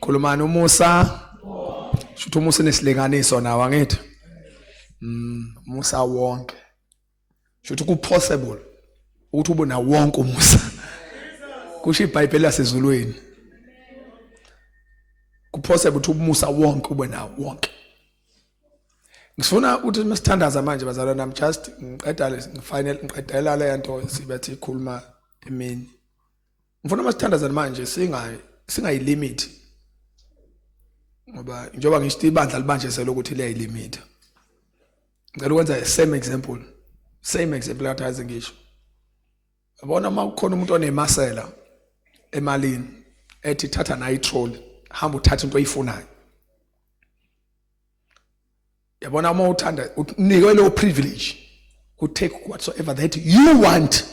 Khulumani umusa. Shuthi umusa nesilinganiso nawo angithi. Umusa wonke. Shuthi ku possible ukuthi ube na wonke umusa. Kusho iBhayibheli lasezulwini. Ku possible ukuthi umusa wonke ube na wonke. Ngifuna ukuthi masithandaza manje bazalwana nami just ngiqedela le nto sibethi ikhuluma emini. Ngifuna masithandaza manje singayilimit. Ngoba njengoba ngisho ibandla libanje selokuthi liyayilimit. Ngicela ukwenza same example athi ngisho. Yabona makukhona umuntu onemasela emalini ethi thatha nayi trolley hamba uthatha into oyifunayo. Yabona uma uthanda unikwe lo privilege to take whatsoever that you want.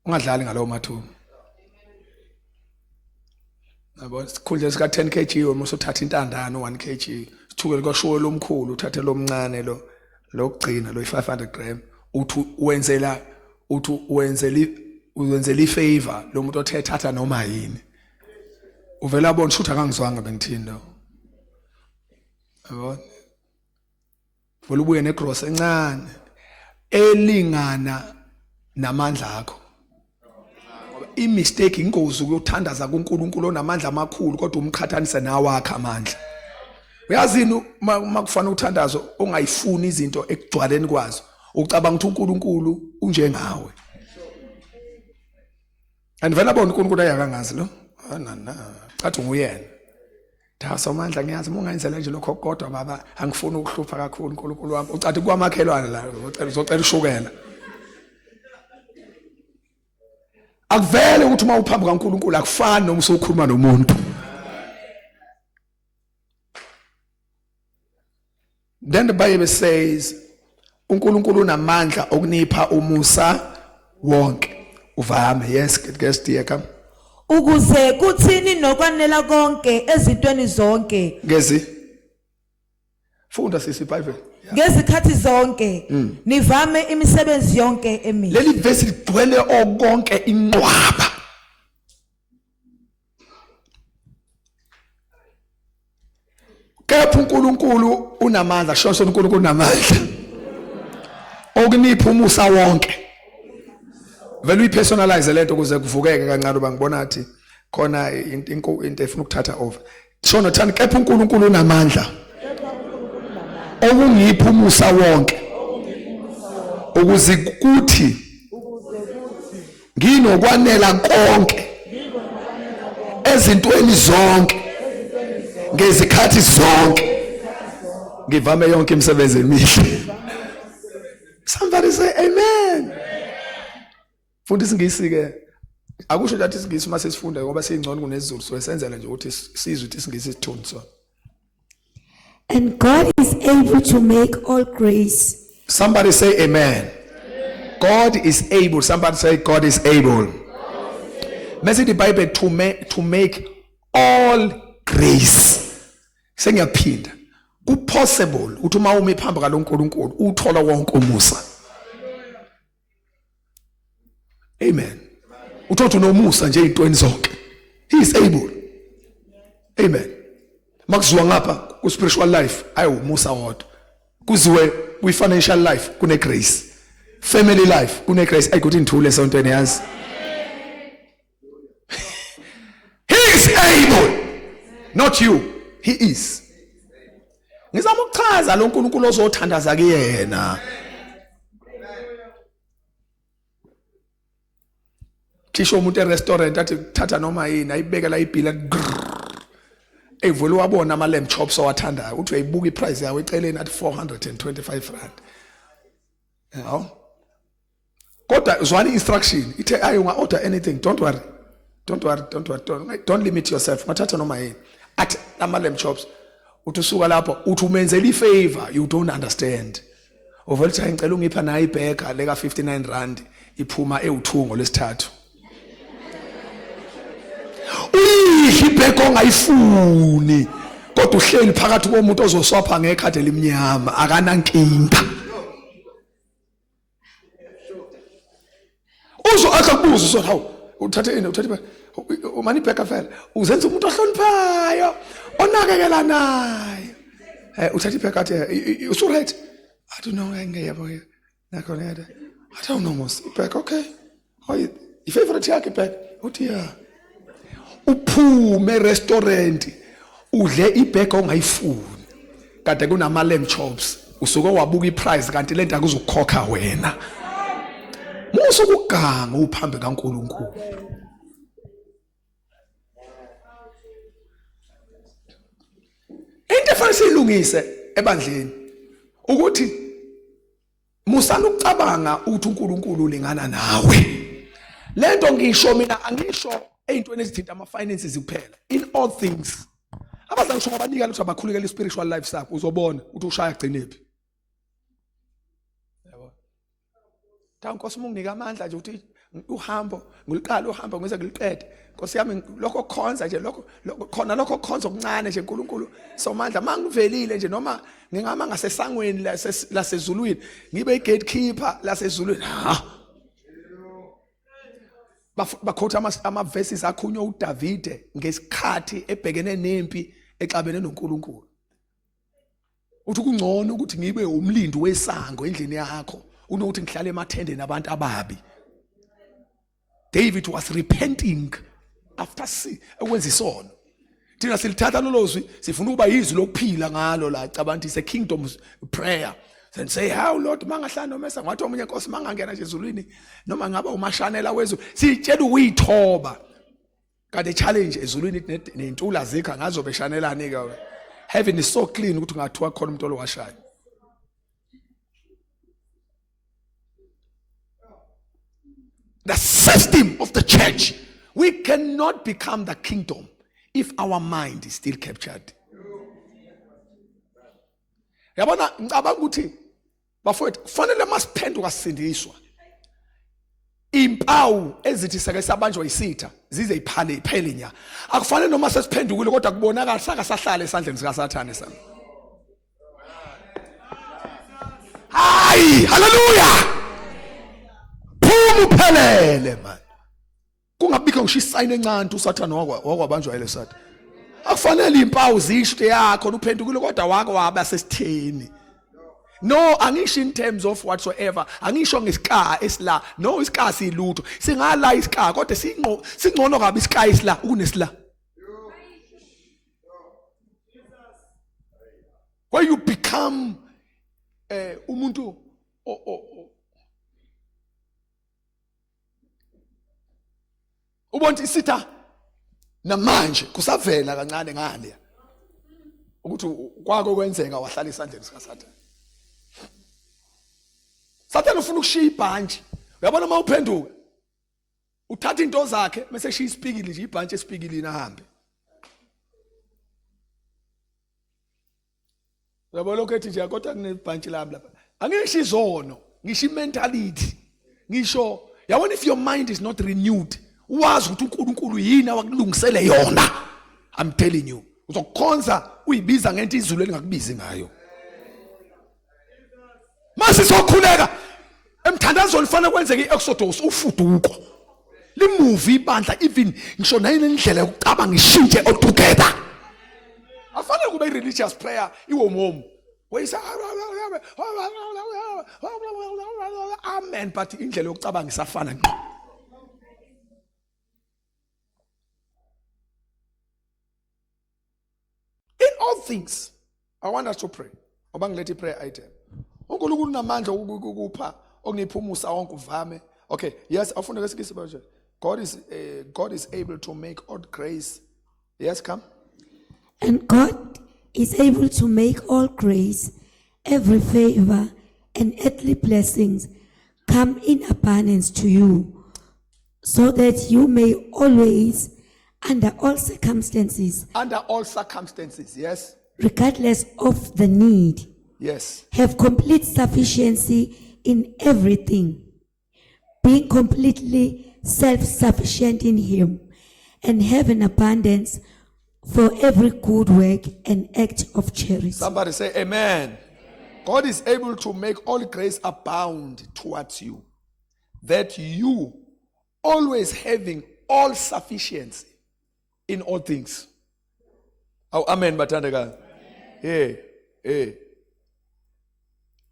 Ungadlali ngalowo mathuba. Yabona sikhundla sika 10 kg uma usuthatha intandano 1 kg sithukele kwashowe lomkhulu uthathe lomncane lokugcina lo 500 gram uthi wenzela ifavor lo muntu othe thatha noma yini. Uvela abona ukuthi akangizwanga bengithini lo. Yabona vele ubuye negross encane elingana namandla akho. Ngoba imistake ingozi ukuthandaza kuNkulunkulu onamandla amakhulu kodwa umqhathanise nawe akhe amandla. Uyazini makufana uthandazo ongayifuni izinto ekugcwaleni kwazo ucabanga ukuthi uNkulunkulu unjengawe. Andivela bona uNkulunkulu ayakangazi lo. Cathi nguyena. Thasa amandla ngiyazi ungayenzela nje lokho kodwa baba angifuni ukuhlupha kakhulu uNkulunkulu wami. Ucathi kwamakhelwane la uzocela ushukela. Akuvele ukuthi uma uphambi kaNkulunkulu akufani noma usokhuluma nomuntu. Then the Bible says uNkulunkulu unamandla okunipha umusa wonke. Uvame yes guest dear come. Ukuze kuthini nokwanela konke ezintweni zonke. Ngezi. Funda sisi Bible. Ngezikhathi zonke nivame imisebenzi yonke emihle. Leli verse ligcwele okonke inqwaba. Kepha uNkulunkulu unamandla, shosho uNkulunkulu unamandla. Okunipha umusa wonke. Vele uyipersonalize lento ukuze kuvukeke kancane uba ngibona athi khona into efuna ukuthatha over. Shona thani kepha uNkulunkulu unamandla. Okungipha umusa wonke. Ukuze kuthi nginokwanela konke ezintweni zonke ngezikhathi zonke ngivame yonke imisebenzi emihle. Somebody say amen. Fundi isingisi ke akusho ukuthi isingisi uma sesifunda ngoba singcono kunesizulu so esenzela nje ukuthi sizwe ukuthi isingisi sithuni so. And God is able to make all grace. Somebody say amen. God is able. Somebody say God is able. Message the Bible to make all grace. Sengiyaphinda. Ku possible ukuthi uma ume phamba kaNkulunkulu uthola wonke umusa. Amen. Uthola unomusa nje ezintweni zonke. He is able. Amen. Makuzwa ngapha ku spiritual life ayo umusa wodwa. Kuziwe ku financial life kune grace. Family life kune grace ayikuthi ngithule sontweni yazi. He is able. Not you. He is. Ngizama ukuchaza lo nkulunkulu ozothandaza kuyena. Kisho umuntu e-restaurant athi thatha noma yini ayibekela ibhila evule wabona ama lamb chops owathandayo uthi uyayibuka iprice yawo eceleni athi 425 rand. Yho. Kodwa zwani instruction ithe ayo unga order anything, don't worry. Don't limit yourself. Mathatha noma yini. Athi ama lamb chops uthi usuka lapho uthi umenzela ifavor, you don't understand. Ovela cha ngicela ungipha nayi burger leka 59 rand iphuma ewuthungo lesithathu. Uyihibheko ongayifuni kodwa uhleli phakathi komuntu ozoswapha ngekhadi elimnyama akanankinga. Uzo akakubuza so hawu uthathe ini uthathe umani ibheka vele uzenza umuntu ohloniphayo onakekela naye uthatha ibheka athi usu right I don't know ngiyabo nakho neda I don't know mos ibheka okay hoy ifavorite yakhe ibheka uthi yeah uphume restaurant udle ibheka ongayifuni kade kunama lamb chops usuke wabuka iprice kanti lento akuzukhokha wena musu kuganga uphambe kaNkulunkulu into efanele silungise ebandleni ukuthi musana ukucabanga ukuthi uNkulunkulu ulingana nawe lento ngisho mina angisho ezintweni ezithinta ama finances kuphela in all things abazange ngisho abanika ukuthi abakhulekela spiritual life sakho uzobona ukuthi ushaya gcinephi yabo Nkosi munginika amandla nje ukuthi uhambo ngiliqala uhambo ngize ngiliqede Nkosi yami lokho khonza nje lokho khona lokho khonza okuncane nje uNkulunkulu somandla mangivelile nje noma ngingama ngasesangweni lasezulwini ngibe igatekeeper lasezulwini bakhotha ama verses akhunywa uDavide ngesikhathi ebhekene nempi exabene noNkulunkulu uthi kungcono ukuthi ngibe umlindi wesango endlini yakho unokuthi ngihlale emathende nabantu ababi David was repenting after ekwenza isono thina silithatha lolozwi sifuna ukuba yizwi lokuphila ngalo la cabanga ise kingdom prayer and say how Lord mangahlala nomesa ngathi omunye Nkosi mangangena nje ezulwini noma ngaba umashanela wezulu sitshela ukuyithoba kanti challenge ezulwini nentula zikha ngazo beshanelani ke heaven is so clean ukuthi ungathiwa khona umuntu olowashaya the system of the church we cannot become the kingdom if our mind is still captured yabona ngicabanga ukuthi bafowethu kufanele masiphenduka sisindiswa impawu ezithi sake sabanjwa isitha zize iphele nya akufanele noma sesiphendukile kodwa kubonakala saka sahlala esandleni sika Sathane sami hayi haleluya uphelele man kungabikho ngisho isayini encane uSathane wakwabanjwa ile satha akufanele impawu zisho yakho uphendukile kodwa wake waba sesitheni no angisho in terms of whatsoever angisho ngesika esila no isika silutho singala isika kodwa singcono kabi isika isila kunesila where you become umuntu ubonti isitha namanje kusavela kancane ngale ukuthi kwako kwenzeka wahlala isandleni sika Sathane Sathane ufuna ukushiya ibhantshi uyabona mawuphenduka uthatha into zakhe bese eshiya isipikili nje ibhantshi esipikilini ahambe uyabona lokho ethi nje kodwa kunebhantshi lami lapha angisho izono ngisho imentality ngisho yabona if your mind is not renewed wazi ukuthi uNkulunkulu yini awakulungisele yona I'm telling you uzokhonza uyibiza ngento izulu elingakubizi ngayo mase sokhuleka emthandazweni ufana kwenzeke iExodus ufuduko limuvi ibandla even ngisho nayini indlela yokucabanga ishintshe altogether afanele kube religious prayer iwomomo wayisa amen but indlela yokucabanga isafana ngqo all things I want us to pray obangilethe prayer item uNkulunkulu namandla ukupha okuniphumusa wonke uvame okay yes afuna kesikisi baje God is able to make all grace yes come and God is able to make all grace every favor and earthly blessings come in abundance to you so that you may always under all circumstances yes regardless of the need yes have complete sufficiency in everything being completely self-sufficient in him and have an abundance for every good work and act of charity. Somebody say amen. God is able to make all grace abound towards you that you always having all sufficiency in all things. Oh, amen, bathandeka. Yeah.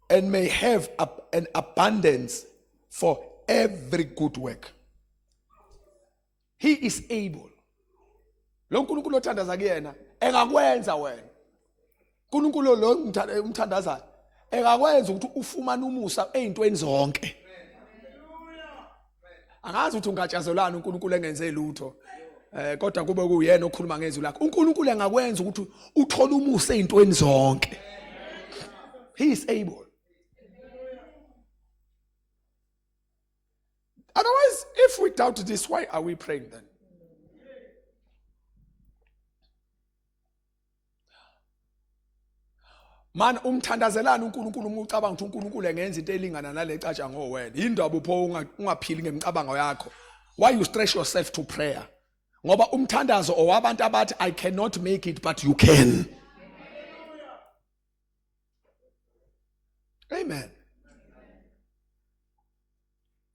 And may have an abundance for every good work. He is able. Lo nkulunkulu othandaza kuyena engakwenza wena. Nkulunkulu lo umthandazayo engakwenza ukuthi ufumane umusa ezintweni zonke. Angazi ukuthi ungatshazelana uNkulunkulu engenze lutho. Kodwa kube kuyena okhuluma ngezwi lakhe. uNkulunkulu engakwenza ukuthi uthole umusa ezintweni zonke. He is able. Otherwise, if we doubt this, why are we praying then? Man umthandazelana uNkulunkulu umucabanga ukuthi uNkulunkulu engenza into elingana nale catsha ngowena. Indaba upho ungaphili ngemicabango yakho. Why you stress yourself to prayer? Ngoba umthandazo owabantu abathi I cannot make it but you can. Amen.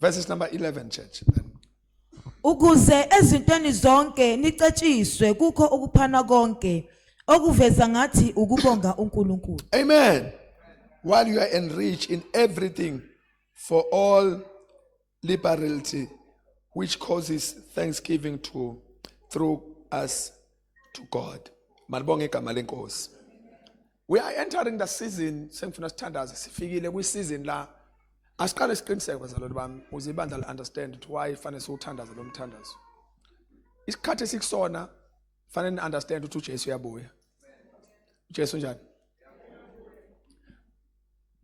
Verses number 11, church. Ukuze ezintweni zonke nicetshiswe kukho ukuphana konke okuveza ngathi ukubonga uNkulunkulu. Amen. While you are enriched in everything for all liberality, which causes thanksgiving through us to God. Malibonge igama lenkosi. We are entering the season, sengifuna sithandaze sifikile kwi-season la asiqale siqiniseke bazalwane bami uze ibandla li-understand ukuthi why fanele siwuthandaze lo mthandazo. Isikhathi sikusona fanele ni-understand ukuthi uJesu uyabuya. uJesu njani?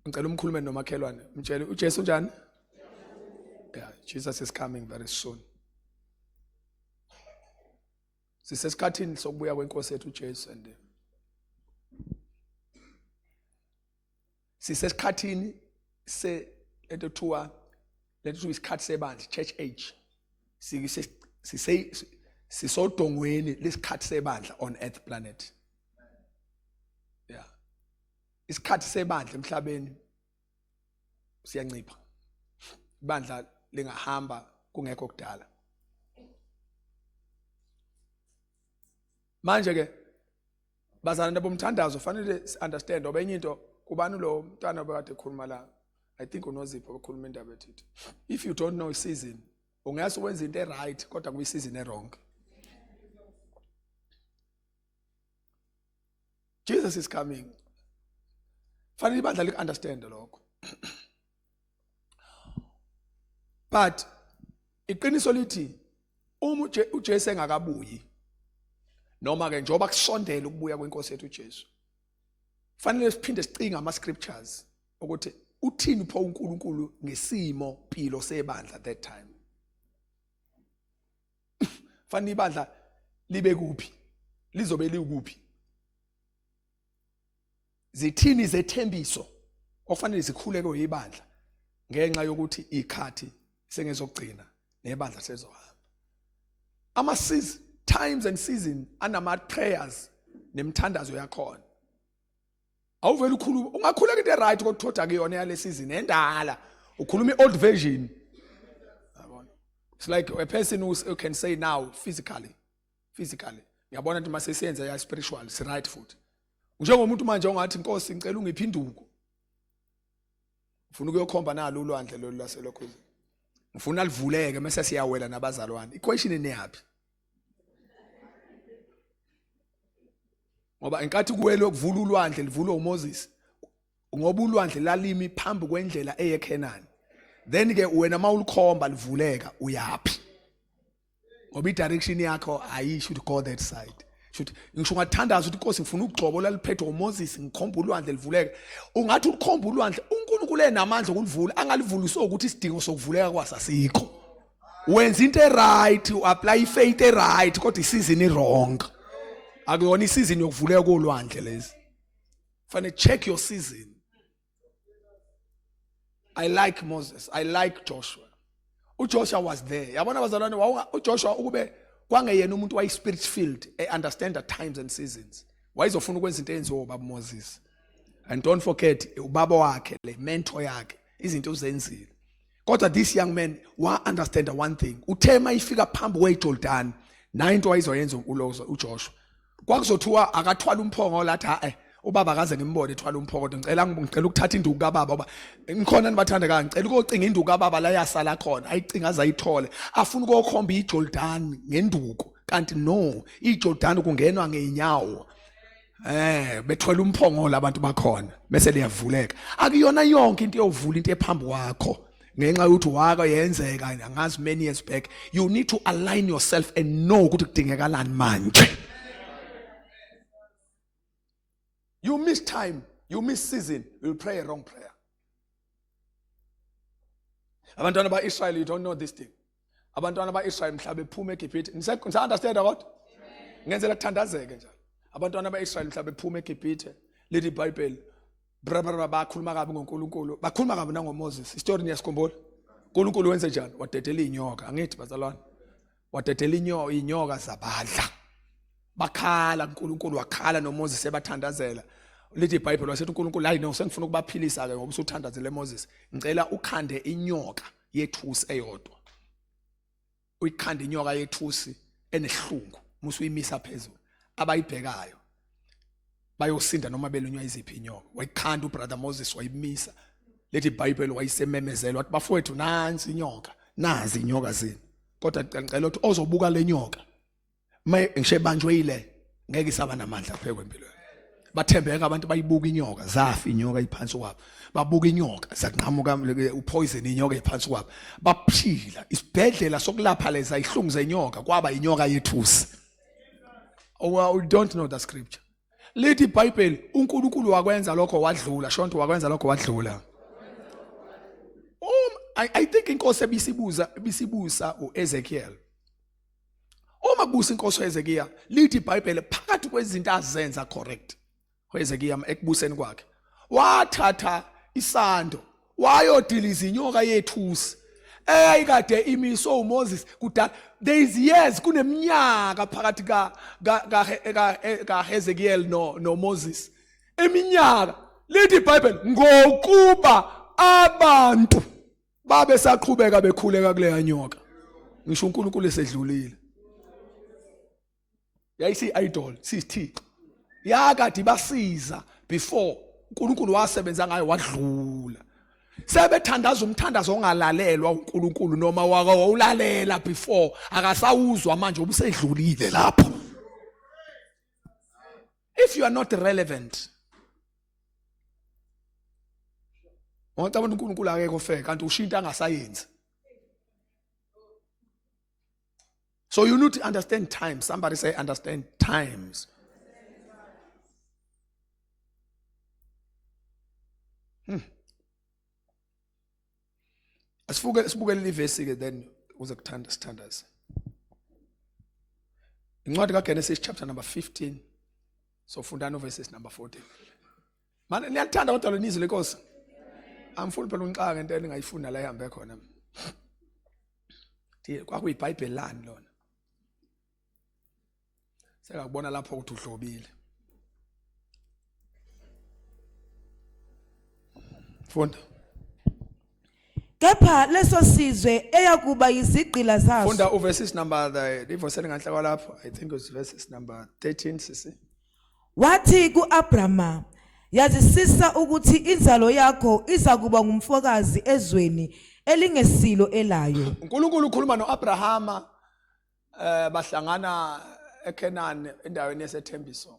Ngicela umkhulume nomakhelwane mtshele uJesu njani? Yeah, Jesus is coming very soon. Sisesikhathini sokubuya kwenkosi yethu uJesu and sisesikhathini lethu isikhathi sebandla church age. Sisodongweni lesikhathi sebandla on earth planet. Yeah. Isikhathi sebandla emhlabeni siyancipha. Ibandla lingahamba kungekho kudala. Manje ke bazalwane bomthandazo fanele understand obenye into kubani lo mntana obekade ekhuluma la. I think unozipho bekhuluma indaba ethi if you don't know season ungayazi wenza into right kodwa kuyi season wrong. Jesus is coming. Fanele ibandla lik understand lokho. But iqiniso lithi uma uJesu engakabuyi noma ke njoba kusondela ukubuya kwenkosi yethu uJesu. Fanele siphinde sicinga ama scriptures ukuthi uthini pho uNkulunkulu ngesimo impilo sebandla that time. Fanele ibandla libe kuphi? Lizobe likuphi? Zithini zethembiso ofanele zikhuleke yibandla ngenxa yokuthi ikhathi sengezogcina nebandla sezohamba. Ama times and season anama prayers nemthandazo yakhona. Awuvela ukhuluma ungakhuleka into right kodwa kuyona yale season endala ukhuluma old version. Yabona? It's like a person who can say now physically ngiyabona ukuthi mase siyenza ya spiritual si right foot. Njengomuntu manje ongathi inkosi ngicela ungiphi induku. Ufuna ukuyokhomba nalo ulwandle lolu laselokhuzi. Ngifuna livuleke mase siyawela nabazalwane. Equation eneyaphi? Ngoba inkathi kuwele ukuvula ulwandle livulwe uMoses. Ngoba ulwandle lalimi phambi kwendlela eyeKenani. Then ke wena mawulikhomba livuleka uyapi? Ngoba idirection yakho ayisho to go that side. Ngisho ngathandaza ukuthi inkosi ngifuna ukugcobo laliphethe uMoses ngikhomba ulwandle livuleke. Ungathi ukhomba ulwandle uNkulunkulu enamandla okulivula angalivulisa ukuthi isidingo sokuvuleka kwasasikho. Wenza into right uapply faith right kodwa isizini wrong. Akuyona isizini yokuvuleka kolwandle lezi. Fanele check your season. I like Moses. I like Joshua. uJoshua was there. Yabona bazalwane uJoshua ukube kwangeyena umuntu wayi spirit filled understand the times and seasons. Wayizofuna ukwenza into enziwa ubaba Moses. And don't forget ubaba wakhe le mentor yakhe izinto uzenzile. Kodwa this young man wa understand one thing. Uthema ifika phambi kweJordan, na into ayizoyenza uJoshua. Kwakuzothiwa akathwala umphongo lathi ubaba akaze ngimbone ethwala umphongo ngicela ukuthatha induku kababa ngoba ngikhona nibathandekayo ngicela ukuyocinga induku kababa la yasala khona ayicinga azayithole afuna ukuyokhomba iJordan ngenduku kanti no iJordan kungenwa ngeenyawo bethwala umphongo labantu bakhona bese liyavuleka akuyona yonke into yovula into ephambi kwakho ngenxa yokuthi waka yenzeka angazi many years back. You need to align yourself and know ukuthi kudingekalani manje. You miss time, you miss season, you'll pray a wrong prayer. Abantwana ba-Israel, you don't know this thing. Abantwana ba-Israel mhla bephuma eGibhithe. Nisa understand what? Ngenzela kuthandazeke njalo. Abantwana ba-Israel mhla bephuma eGibhithe, lithi iBhayibheli, bakhuluma kabi ngoNkulunkulu. Bakhuluma kabi nangoMoses. Istory niyasikhumbula? uNkulunkulu wenze njani? Wadedela inyoka. Angithi bazalwane. Wadedela inyoka zabadla. Bakhala uNkulunkulu wakhala noMoses ebathandazela. Lithi iBhayibheli wasethi uNkulunkulu hayi no sengifuna ukubaphilisa ke ngoba usuthandazele Moses. Ngicela ukhande inyoka yethusi eyodwa. Uyikhande inyoka yethusi enehlungu, musu uyimisa phezulu. Abayibhekayo bayosinda noma belunywa iziphi inyoka. Wayikhanda ubrother Moses wayimisa. Lithi iBhayibheli wayisememezela wathi bafowethu nansi inyoka, nazi inyoka zini. Kodwa ngicela ukuthi ozobuka lenyoka ngishebanjwe ile ngeke isaba namandla phekwe empilo. Bathembeka abantu bayibuka inyoka, zafa inyoka iphansi kwabo. Babuka inyoka, zakunqamuka upoison inyoka iphansi kwabo. Baphila isibhedlela sokulapha leza ihlungu zenyoka kwaba inyoka yethusi. Oh, we don't know the scripture. Lithi iBhayibheli uNkulunkulu wakwenza lokho wadlula, shonto wakwenza lokho wadlula. I think inkosi ebisibusa uEzekiel. Uma kubusa inkosi uHezekiya, lithi iBhayibheli phakathi kwezinto azenza correct. uHezekiya ekubuseni kwakhe, wathatha isando, wayodiliza inyoka yethusi. Eyayikade imiswe uMoses kudala. There is years kuneminyaka phakathi kaHezekiel no Moses. Eminyaka lithi iBhayibheli ngokuba abantu babe saqhubeka bekhuleka kule nyoka. Ngisho uNkulunkulu esedlulile. Yayisi idol sisithixo yakade basiza before uNkulunkulu wasebenza ngayo wadlula. Sebethandaza umthandazo ongalalelwa uNkulunkulu noma wawulalela before akasawuzwa manje ubusedlulile lapho. If you are not relevant, ngicabanga uNkulunkulu akekho fair kanti ushinta angasayenzi. So you need to understand time. Somebody say understand times. Asibukele ivesi ke then uze kuthanda sithandaze. Incwadi kaGenesis chapter number 15. So fundana verses number 14. Manje niyathanda kodwa lonizwe lenkosi. Amfuni phela unqaka ngento engayifunda la ihambe khona. KwakuyiBhayibheli lani lona. Sekakubona lapho ukuthi uhlobile. Funda. Kepha leso sizwe eyakuba yizigqila zaso. Funda uverses number the verse enganhla kwalapho. I think it was verses number 13 sisi. Wathi kuAbrahama, yazisisa ukuthi inzalo yakho iza kuba ngumfokazi ezweni elingesilo elayo. uNkulunkulu ukhuluma noAbrahama bahlangana eKenani endaweni yesethembiso.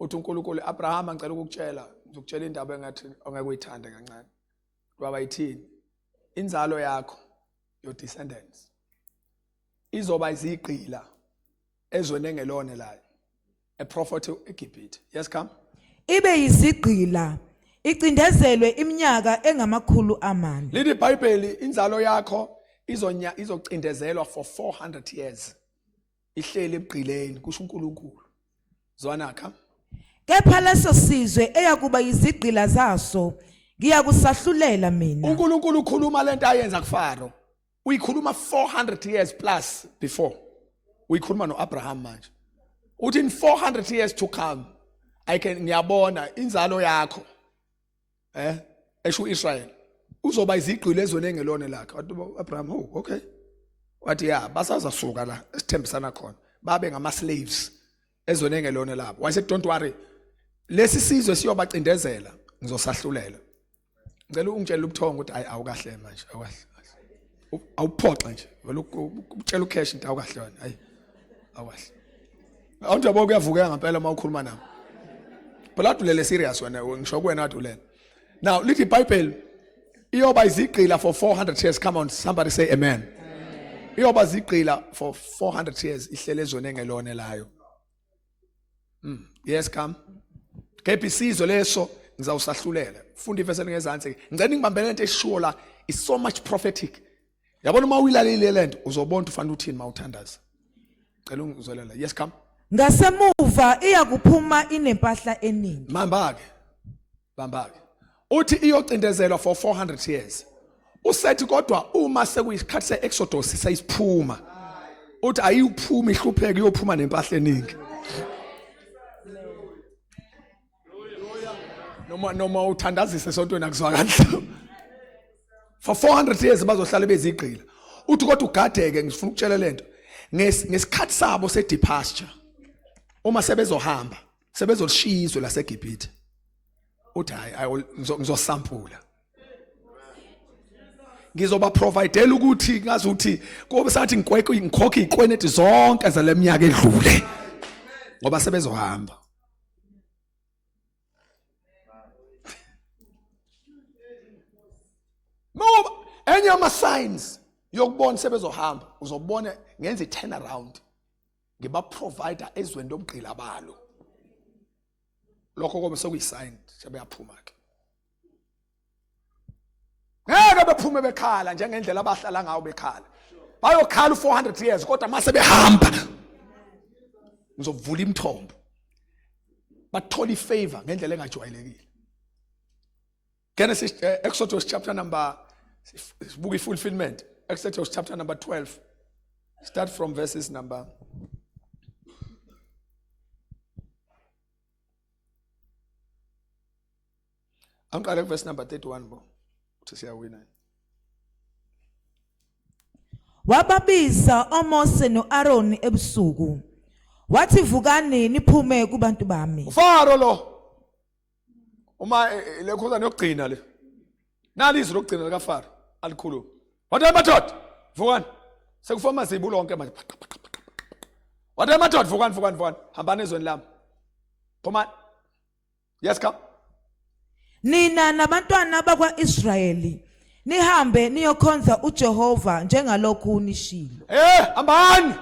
Uthi uNkulunkulu Abrahama ngicela ukukutshela, ngizokutshela indaba engathi ongeke uyithande kancane. Baba yithini? Inzalo yakho, your descendants, izoba izigqila ezweni engelone layo. A prophet eGibhithe. Yes, come. Ibe yizigqila icindezelwe iminyaka engamakhulu amane. Lithi iBhayibheli inzalo yakho izocindezelwa for 400 years. Ihleli ebugqileni kusho uNkulunkulu. Zwana kha. Kepha leso sizwe eyakuba yizigqila zaso ngiyakusahlulela mina. uNkulunkulu ukhuluma lento ayenza kuFaro. Uyikhuluma 400 years plus before. Uyikhuluma noAbraham manje. Uthi in 400 years to come ngiyabona inzalo yakho esho uIsrael uzoba izigqili ezweni engelone lakhe. Wathi Abraham, oh okay. Wathi ya basazasuka la esithembisana khona babe ngama slaves ezweni engelone labo. Wayese don't worry, lesi sizwe siyobacindezela ngizosahlulela. Ngicela ungitshela ubuthongo ukuthi hayi awukahle manje, awukahle. Awuphoxe nje, vele ukutshela ucash into awukahle wena, hayi awukahle. Awuntu yabo kuyavuka ngempela mawukhuluma nami. Phela ulele serious wena ngisho kuwena wathi ulele. Now lithi iBhayibheli iyoba izigqila for 400 years. Come on, somebody say amen. Iyoba izigqila for 400 years ihlele ezweni engelone layo. Yes, come. Kephi sizwe leso ngizawusahlulela. Funda ivesi engezansi. Ngicela ngibambele into esisho la is so much prophetic. Yabona uma uyilalile lento uzobona ufana uthini mawuthandaza. Ngicela ungizwelela. Yes, come. Ngasemuva iyakuphuma inempahla eningi. Bambake. Uthi iyocindezelwa for 400 years. Usethi kodwa uma sekuyisikhathi seExodus sesiphuma. Uthi ayiphumi ihlupheke iyophuma nempahla eningi. Noma uthandazise sontweni akuzwakala. For 400 years bazohlala bezigqila. Uthi kodwa ugadeke ngifuna ukutshela lento. Ngesikhathi sabo se-departure. Uma sebezohamba, sebezoshizwe laseGibhithe. Uthi hayi ngizosampula. Ngizoba providela ukuthi ngazi ukuthi kube sathi ngikhokhe ikweneti zonke zaleminyaka edlule. Ngoba sebezohamba. Ngoba enye ama signs yokubona sebezohamba uzobona ngenza i-turn around. Ngiba provider ezweni lobugqila balo. Lokho kobe sokuyisign sebeyaphuma ke. Ngeke bephume bekhala njengendlela abahlala ngayo bekhala. Bayokhala u400 years kodwa mase behamba. Ngizovula imithombo. Bathola ifavor ngendlela engajwayelekile. Genesis Exodus chapter number sibuka fulfillment. Exodus chapter number 12. Start from verses number Angqale verse number 31 bo. Uthi siyawina. Wababiza oMose noAaron ebusuku. Wathi vukani niphume kubantu bami. Ufaro lo. Uma lekhoza niyogcina le. Nali izwi lokugcina lika Faro alikhuluma. Wathi madoda, vukani. Sekufoma zibu lonke manje. Wathi madoda, vukani. Hambani ezweni lami. Phuma. Yes, come. Nina nabantwana bakwaIsrayeli nihambe niyokhonza uJehova njengalokhu unishilo. Hambani.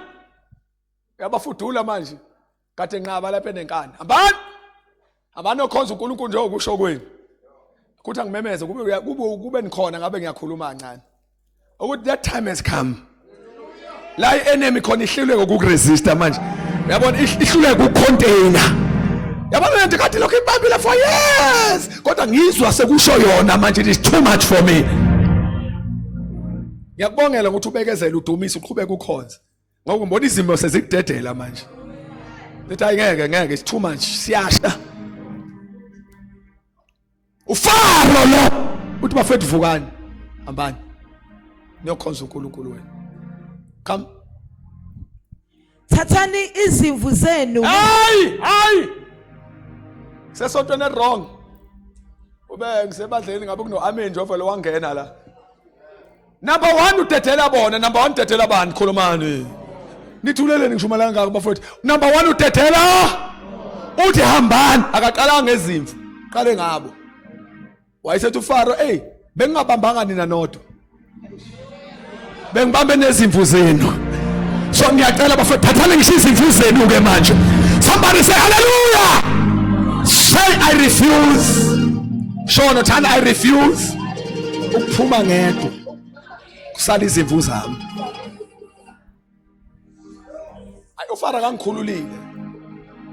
Yabafudula manje. Kade nqaba lapha enenkani. Hambani okhonza uNkulunkulu nje okusho kweni. Kuthi angimemeze kube nikhona ngabe ngiyakhuluma kancane. Ukuthi that time has come. La enemy khona ihlulwe ngokuresista manje. Uyabona ihlulwe ukucontainer. Yabona lento kade lokho ibambile for years. Kodwa ngizwa sekusho yona manje it is too much for me. Ngiyakubongela ukuthi ubekezela udumisa uqhubeka ukhonza. Ngoba ngibona izimo sezikudedela manje. Lithi ngeke it's too much siyasha. Ufaro lo uthi bafethu vukani hambani niyokhonza uNkulunkulu wenu. Come. Thathani izimvu zenu. Hayi. Sesontweni wrong. Ube ngisebadleni ngabe kuno amen nje ovela wangena la. Number 1 udedela bona, number 1 udedela bani khulumani. Nithuleleni ngisho malanga ngaka bafowethu. Number 1 udedela. Uthi hambani akaqala ngezimvu. Qale ngabo. Wayesethi uFaro, bengingabambanga nina nodwa. Bengibambe nezimvu zenu. So ngiyacela bafowethu thathani ngisho izimvu zenu ke manje. Somebody say hallelujah. Say I refuse. Shona thana I refuse. Ukuphuma ngedwa. Kusala izimvu zami. uFaro kangikhululile.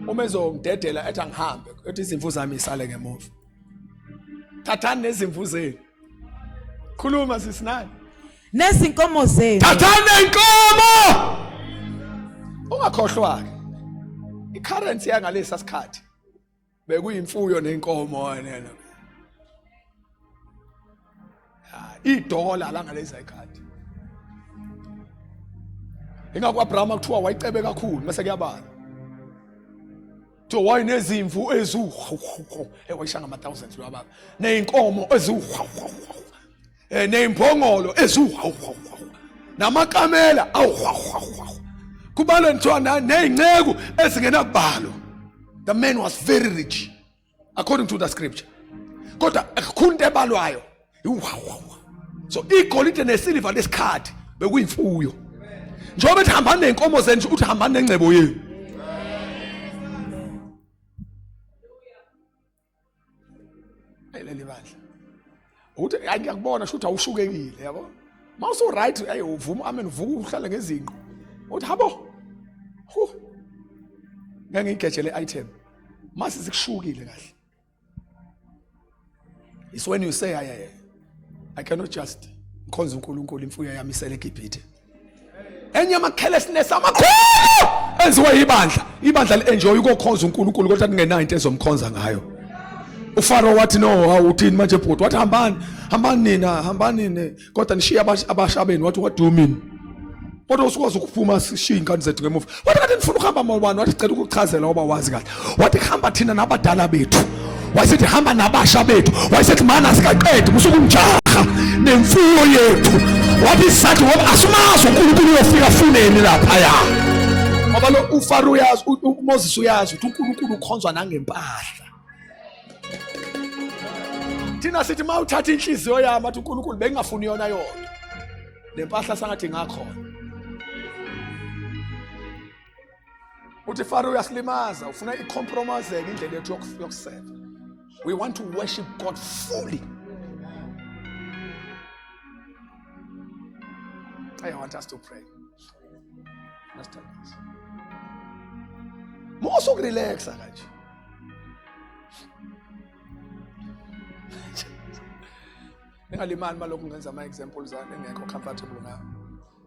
Uma ezongidedela ethi angihambe, ethi izimvu zami isale ngemuva. Thathani nezimvu zenu. Khuluma sisinani. Nezinkomo zenu. Thathani inkomo. Ungakhohlwa ke. I-currency yangalesa sikhathi bekuyimfuyo nenkomo yena. idola la ngalezi ikhadi. Ingakwa Abraham kuthiwa wayicebe kakhulu mase kuyabala. To wayinezimvu wayishanga ama thousands lo baba. Neinkomo neimbongolo namakamela kubalwe ntwana nezinceke ezingena kubalo. The man was very rich according to the scripture. Kodwa akukhunte ebalwayo. So igolide nesilver lesikhathi bekuyimfuyo. Njengoba ethi hambani nenkomo zenu uthi hambani nengcebo yenu. Ayileli bandla. Uthi ngiyakubona shothi awushukekile yabo. Mawuso right ayi uvuma amen uvuka uhlala ngezinqo. Uthi habo. Ngangigejele item. Mase sikushukile kahle. It's when you say I cannot just khonza uNkulunkulu imfuyo yami isele eGibhithe. Enye carelessness amakhulu enziwa ibandla li-enjoy ukukhonza uNkulunkulu kodwa kungenayo into ezomkhonza ngayo. uFaro wathi no awuthini manje bhuti wathi hambani nina kodwa nishiya abashabeni wathi what do you mean? Kodwa usikwazi ukuphuma sishiya ingane zethu ngemuva. Wathi kanti nifuna ukuhamba mawubani? Wathi cela ukuchazela ngoba wazi kahle. Wathi hamba thina nabadala bethu. Wayesethi hamba nabasha bethu. Wayesethi mana sikaqedi musuku umjaha nemfuyo yethu. Wathi sathi ngoba asimazi uNkulunkulu uyofika funeni lapha ya. Ngoba lo uFaro uyazi uMoses uyazi ukuthi uNkulunkulu ukhonzwa nangempahla. Thina sithi mawuthatha inhliziyo yami athi uNkulunkulu bengingafuni yona yona. Lempahla sangathi ngakhona. Uthi Faro uyasilimaza ufuna icompromise indlela yethu yokuseva. We want to worship God fully. I want us to pray. Understand this? Moso relaxa kanje. Ningalimani malokhu ngenza ama examples ami engekho comfortable ngawo.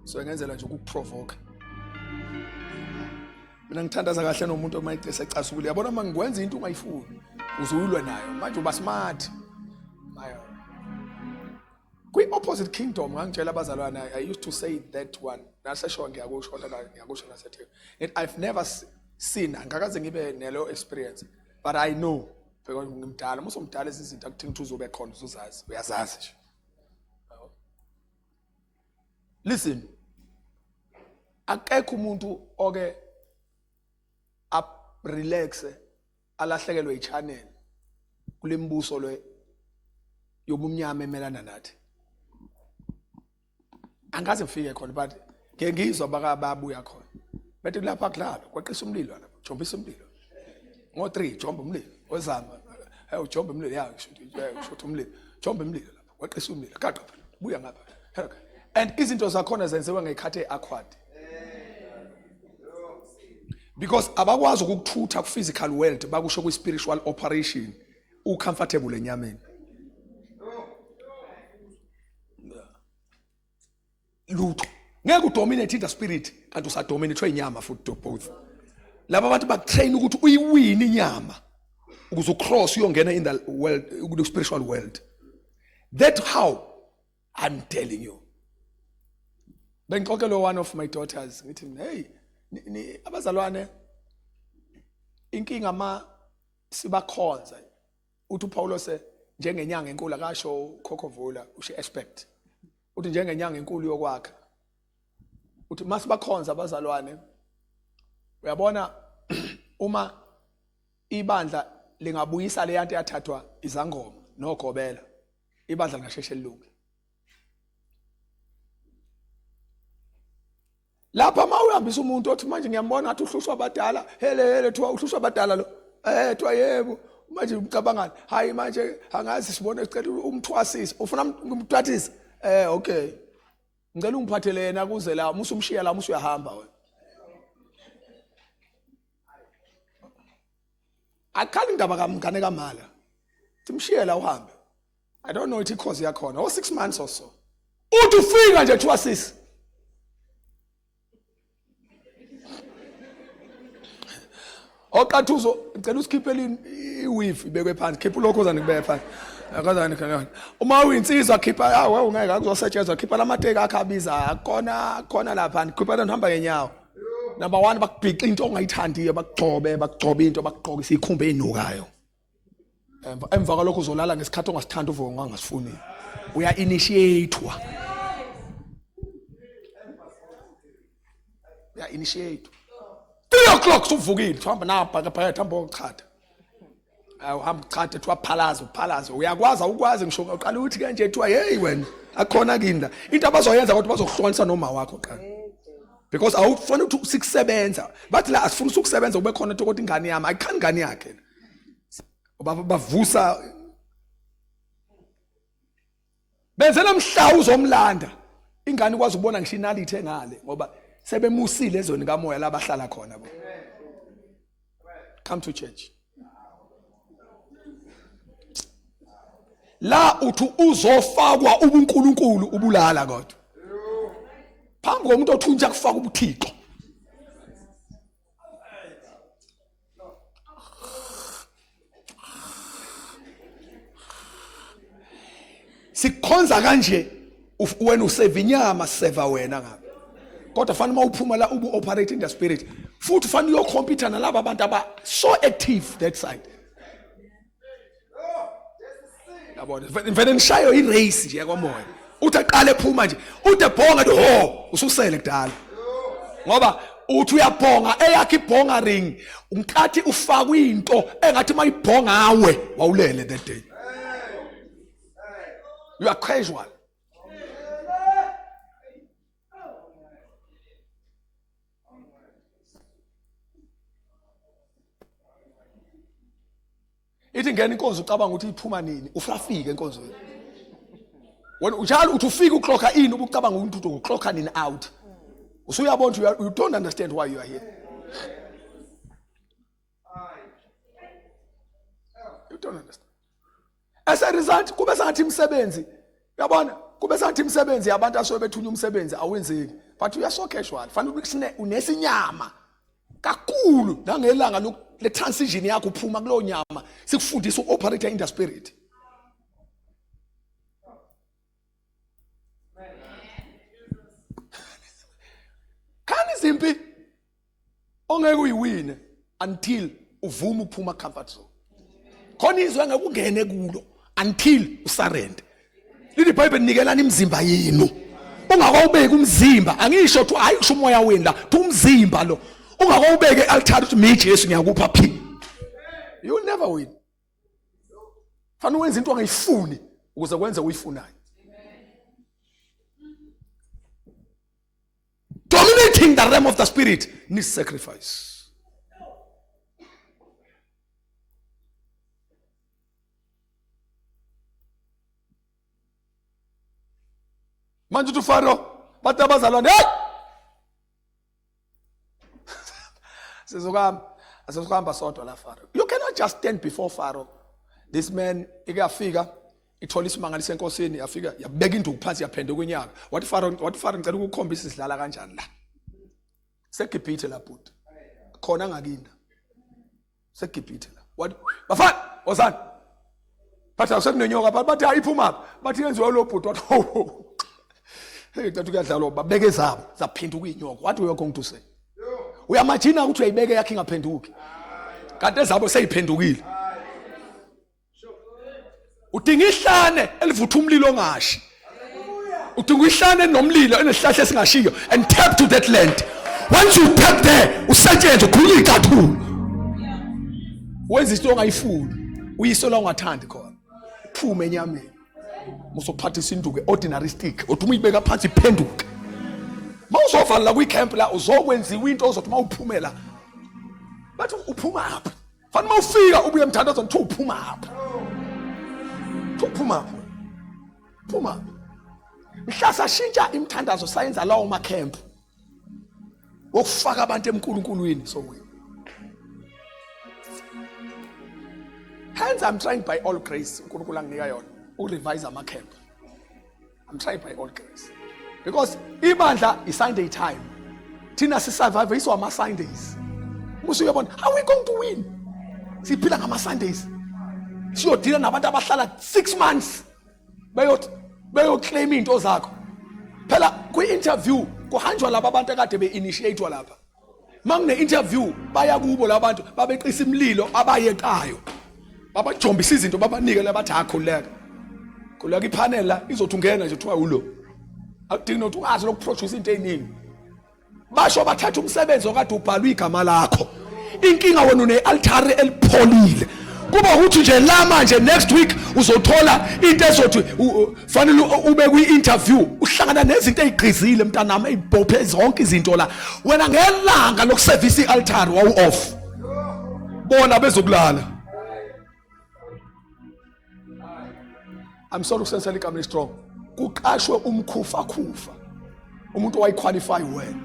So ngenzela nje ukuprovoke. Mina ngithandaza kahle nomuntu omayicese ecasukule. Yabona mangikwenza into ungayifuni. Uzulwe nayo. Manje uba smart. Mayo. Kwi opposite kingdom ngangitshela abazalwane I used to say that one. Nasesho ngiyakusho kodwa ngiyakusho nasethi. I've never seen angakaze ngibe nelo experience but I know because ngimdala muso mdala izinto akuthi ngithi uzobe khona uzazi uyazazi nje. Listen. Akekho umuntu oke up relax alahlekelwe ichannel kulembuso lo yobumnyama emelana nathi. Angaze ngifike khona but ngeke ngizwa babuya khona. Bethi lapha kulapha kwaqisa umlilo lapha. Jombisa umlilo. Ngo3 jomba umlilo. Ozama. Hey ujomba umlilo ya shothi umlilo. Jomba umlilo lapha. Kwaqisa umlilo. Gaqa buya ngapha. And izinto zakhona zenziwe ngekhathe aquad. Because abakwazi ukukuthutha ku physical world bakusho ku spiritual operation ucomfortable enyameni. Lutho ngeke udominate the spirit kanti usadominate inyama futhi both. Laba abantu batrain ukuthi uyiwini inyama ukuze ucross uyongena in the world the spiritual world. That's how I'm telling you. Bengixoxela one of my daughters ngithi hey abazalwane inkinga sibakhonza uthi uPaulos njengenyanga enkulu akasho Khokhovula usho expect uthi njengenyanga enkulu yokwakha uthi masibakhonza abazalwane uyabona uma ibandla lingabuyisa le yanto yathathwa izangoma nogobela ibandla lingasheshe lilunge. Lapha mawuhambisa umuntu othi manje ngiyambona athi uhlushwa abadala hele thiwa uhlushwa abadala lo thiwa yebo manje ucabangani hayi manje angazi sibone sicela umthwasisi ufuna umthwathisi okay ngicela ungiphathele yena kuze la musumshiya la musuyahamba wena akhali indaba kamngane kamala timshiye la uhambe I don't know ithi cause yakhona 6 months or so uthi ufika nje thwasisi Oqathuzo ngicela usikhiphele iwifi ibekwe phansi. Khipha lokho nikubeke phansi. Akazani khona. Uma uyinsizwa khipha hawe ungeke akuzosetshenzwa khipha lamateka akhe abiza khona lapha khipha lento hamba ngenyawo. Number 1 bakubhiqa into ongayithandiyo bakugcobe into bakugqokisa ikhumbe ezinukayo. Emva kwalokho uzolala ngesikhathi ongasithanda uvuka ungasifuni. Uya initiatewa. Ya initiate. 3 o'clock suvukile uhamba napha phakathi hamba uchatha. Uhamba uchatha ethiwa phalazo uyakwazi ukwazi ngisho uqala ukuthi kanje ethiwa hey wena akhona kinda into abazoyenza ukuthi bazokuhlukanisa noma wakho qala. Because awufuni ukuthi sikusebenza bathi la asifuni ukusebenza ube khona ukuthi ingane yami ayikhani ingane yakhe. Bavusa benzela mhla uzomlanda ingane ikwazi ukubona ngisho inality engale ngoba sebemusile ezweni kamoya labahlala khona bo. Come to church. La uthi uzofakwa ubuNkulunkulu ubulala kodwa. Phambi komuntu othunja kufaka ubuthixo. Sikhonza kanje wena usevinyama seva wena ngabe. Kodwa fanele mawuphuma la ubu operate in the spirit. Futhi fanele uyokhompyutha nalabo abantu aba so active that side. Yabona vele nishayo irace nje kwamoya. Uthi aqale ephuma nje ude bhonga ho ususele kudala. Ngoba uthi uyabhonga eyakhe ibhonga ring unkathi ufaka into engathi mayibhonga ngawe wawulele that day. You are casual. Ithi ngena inkonzo ucabanga ukuthi iphuma nini ufafike enkonzweni. Wena ujala uthi ufika uclocka in ubucabanga ukuthi uclocka nini out. Usuyabona you don't understand why you are here. You don't understand. As a result kube sengathi imsebenzi uyabona kube sengathi imsebenzi yabantu asobe bethunya umsebenzi awenzeki but you are so casual fanele ukuthi unesinyama kakhulu nangelanga le transition yakho uphuma kulo nyama sikufundisa uoperate in the spirit. Khani izimpi ongeke uyiwine until uvuma ukuphuma comfort zone. Khona izwe ngeke ungene kulo until usurrender. Lithi iBhayibheli nikelana imizimba yenu. Ungakawubeki umzimba angisho ukuthi hayi kusho umoya wenu la thi umzimba lo. Ungakawubeki altar ukuthi mi Jesu ngiyakupha phi. You will never win. Fanele wenze into ongayifuni ukuze kwenze uyifunayo. Dominating the realm of the spirit needs sacrifice. Manje uthi Pharaoh bathi abazalwane hey Sizokuhamba sodwa la Pharaoh. You cannot just stand before Pharaoh. This man ikafika ithola isimangalo senkosini yafika yabeka induku phansi yaphenduka kwenyaka. Wathi Pharaoh ngicela ukukhombisa isidlala kanjani la. SeGibhithe la bhuti. Khona ngakinda. SeGibhithe la. Wathi bafana ozani. Bathi awusekunenyoka bathi ayiphuma bathi yenziwa lo bhuti wathi ho. Hey thathu kuyadlalwa babeke zabo zaphinduka inyoko. What we are going to say? Uyamajina ukuthi uyayibeke yakhe ingaphenduki. Kanti ezabo seyiphendukile. Udinga ihlane elivutha umlilo ongashi. Udinga ihlane nomlilo enesihlahla esingashiyo and tap to that land. Once you tap there, usetshenzwe khulika kakhulu. Wenza into ongayifuni, uyisola ungathandi khona. Phume enyameni. Musophathisa induku ordinary stick, uthi uyibeka phansi iphenduke. Mawuzovala la kwi-camp la uzokwenziwa into ozothi mawuphumela. Bathi uphuma apha. Fanele mawufika ubuye emthandazweni uthi uphuma apha. Uphuma apha. Phuma. Mhlasa shintsha imthandazo sayenza lawo ma-camp. Wokufaka abantu enkulunkuluweni sowena. Hence I'm trying by all grace uNkulunkulu anginika yona urevise ama-camp. I'm trying by all grace. Because ibandla is Sunday time. Thina sisurvive iswa ama Sundays. Musuyabona, how are we going to win? Siphila ngama Sundays. Siyodila nabantu abahlala 6 months. Bayoclaim into zakho. Phela kwi-interview kuhanjwa laba abantu akade be-initiate lapha. Mangine interview baya kubo labantu babeqisa imlilo abayekayo. Babajombisa izinto babanike labathi akhuleka. Khuleka ipanel la izothi ungena nje kuthiwa ulo. Akudingi nokuthi ungazi lokuproduce into eziningi. Basho bathatha umsebenzi okade ubhalwe igama lakho. Inkinga wena une-altare elipholile. Kuba ukuthi nje la manje next week uzothola into ezothi fanele ube kwi-interview uhlangana nezinto ezigqizile mntanami ezibophe zonke izinto la. Wena ngelanga lokuservice i-altare wawu-off. Bona bezokulala. I'm sorry ukusensela igama strong. Kuqashwe umkhufa khufa. Umuntu wayiqualify wena.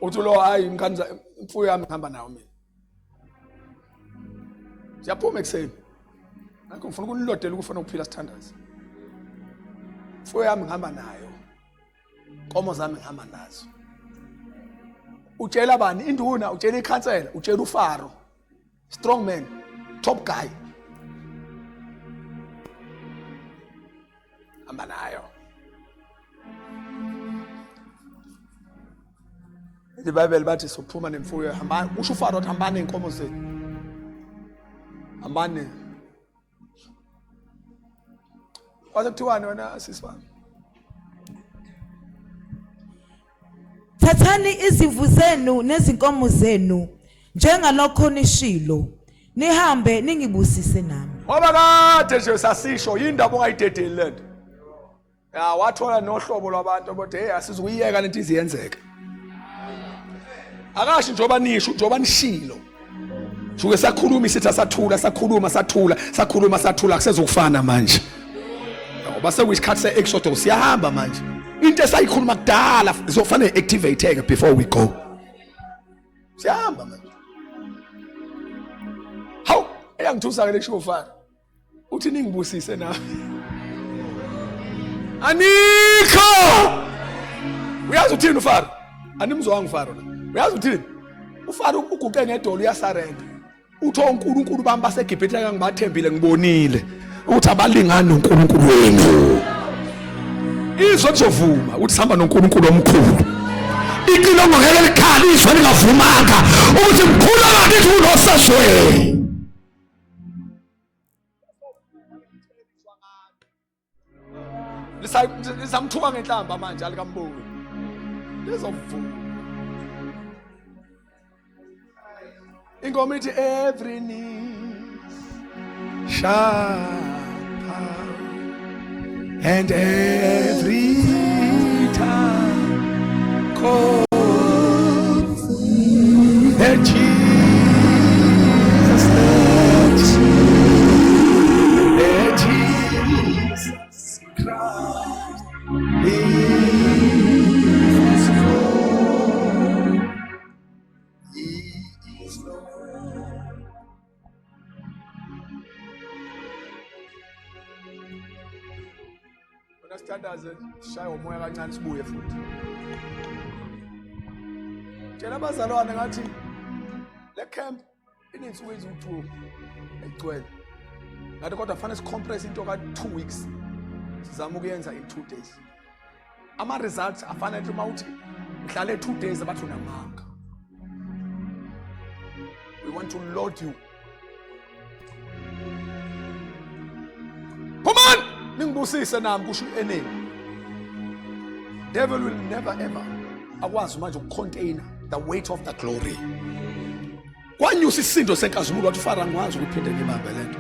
Utholo hayi ngani imfuyo yami ngihamba nayo mina. Siyaphuma ekseni. Ngakho ngifuna ukunilodela ukufana ukuphila sithandazi. Imfuyo yami ngihamba nayo. Inkomo zami ngihamba nazo. Utshela bani induna, utshela ikhansela, utshela uFaro. Strong man, top guy. Hamba nayo. IBhayibheli bathi sophuma nemfuyo hamba usho uFaro wathi hambani inkomo zenu. Hambani. Wathi kuthiwani wena sisibani? Thathani izimvu zenu nezinkomo zenu njengalokho nishilo. Nihambe ningibusise nami. Ngoba kade nje sasisho yindaba ongayidedeli lento. Ya wathola nohlobo lwabantu bodwa hey asizukuyiyeka lento iziyenzeka. Akashi njoba nisho njoba nishilo. Suke sakhuluma isithi sathula sakhuluma kusezokufana manje. Ngoba sekuyisikhathi se-Exodus siyahamba manje. Into esayikhuluma kudala izofanele activate before we go. Siyahamba manje. How eyangithusa ke lesho ufana. Uthi ningibusise na. Anikho. Uyazi uthini uFaro? Animzwanga uFaro la. Uyazi uthini? uFaro uguqe ngedolo uyasarenda. Utho uNkulunkulu bami baseGibhithe kangibathembile ngibonile ukuthi abalingani noNkulunkulu wenu. Izwe kuzovuma ukuthi sihamba noNkulunkulu omkhulu. Icilongo ngeke likhali izwe lingavumanga ukuthi mkhulu ngathi unoseswe. Lisamthuka ngenhlamba manje alikambuki. Lizovuma. Ingoma ithi every knee shall bow and every tongue confess that Jesus loves you, that Jesus Christ is Lord. He is Lord. Sithandaze shaya umoya kancane sibuye futhi. Tshela abazalwane ngathi le camp inensuku eziwu2 egcwele. Ngathi kodwa fanele sicompress into ka 2 weeks. Sizama ukuyenza in 2 days. Ama results afanele mawuthi mhlale 2 days abathu namanga. We want to load you. Come on! Ningibusise nami kusho enemy. Devil will never ever akwazi manje ukucontainer the weight of the glory. Kwanyusa isindo senkazumulo wathi uFaro ngwazi ukuphinde ngibambe lento.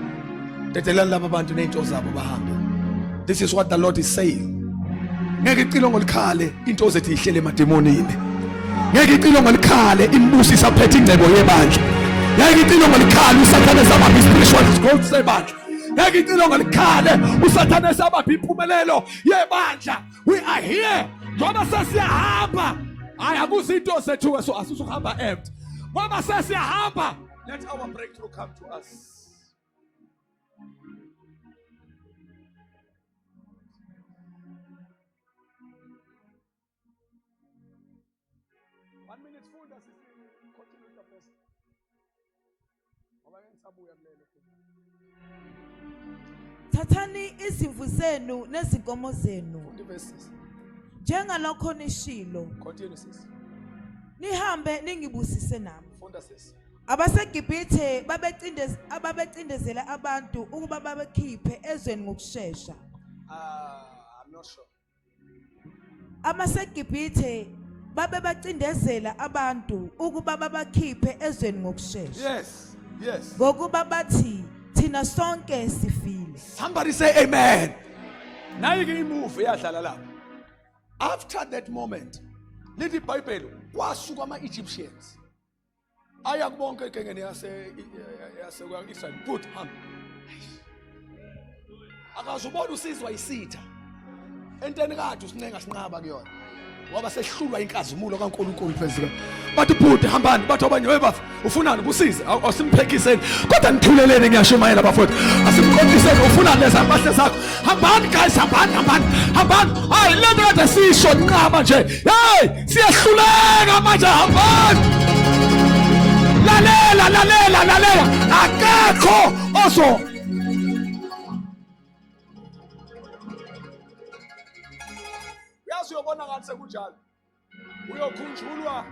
Dedelani laba bantu nezinto zabo bahambe. This is what the Lord is saying. Ngeke icilongo likhale into zethu ihlele emademonini. Ngeke icilongo likhale imbusi isaphethe ingcebo yebandla. Ngeke icilongo likhale usathane sabaphi spiritual growth sebandla. Ngeke icilongo likhale usathane sabaphi impumelelo yebandla. We are here. Ngoba sesiyahamba. Hayi akuzinto zethu so asisuhamba empty. Ngoba sesiyahamba. Let our breakthrough come to us. Funda sisi continue with the post. Ngoba ngisabuya kulelo. Thathani izimvu zenu nezinkomo zenu Funda verses. njengalokho nishilo Continue sis. nihambe ningibusise nami. Funda sis. AbaseGibhithe ababecindezela abantu ukuba babekhiphe ezweni ngokusheshsha. I'm not sure. AbaseGibhithe babebacindezela abantu ukuba babakhiphe ezweni ngokusheshsha. Yes. Yes. Ngokuba bathi thina sonke sifile. Somebody say amen. Now you can move. After that moment, lithi iBhayibheli kwasuka ama-Egyptians aya kubonke enkengeni yase kwa-Israel good ham akazubona usizwa isitha enteni kade usincenga sinqaba kuyona ngoba sehlulwa inkazimulo kaNkulunkulu phezulu bathi bhuti hambani bathi abanye webafu ufunani kusize asimphekiseni kodwa nithuleleni ngiyashumayela bafowethu asimqondiseni ufunani lezi mpahle zakho hambani guys hambani hayi lento kade sisho nqaba nje hey siyahluleka manje hambani lalela akekho ozo yazi uyobona ngathi sekunjalo uyokhunjulwa